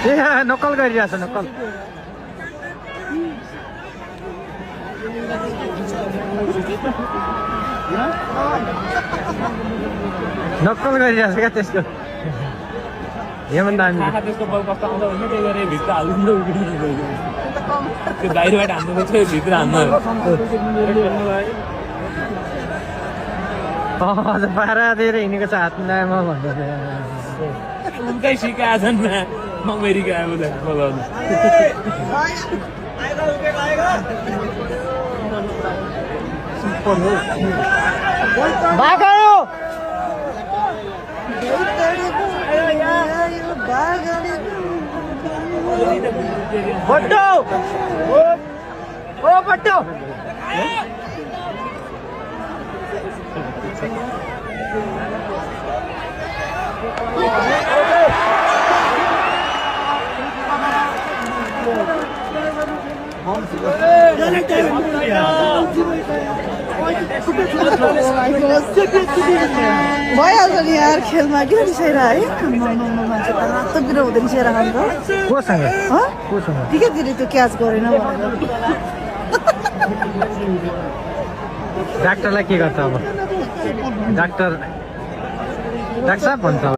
ए नक्कल गरिरहेछ नक्कल नक्कल गरिरहेछ क्या त्यसको त्यसको बल कस्तो आउँछ भने त्यही गरेर भित्र हाल्नु त्यो बाहिरबाट हान्नु चाहिँ भित्र हान्नु पारा दिएर हिँडेको छ हातमा भन्दै उनकै सिकाएछ नि म अमेरिका आएको बोलाउनु बट्टो ओ बट्टो भइहाल्छ नि यार खेलमा किन रिसाएर है मान्छे त रातो बिरो हुँदैन रिसाएर खानु त कोसँग ठिकै दिदी त्यो क्याच गरेन भनेर डाक्टरलाई के गर्छ अब डाक्टर साहब भन्छ अब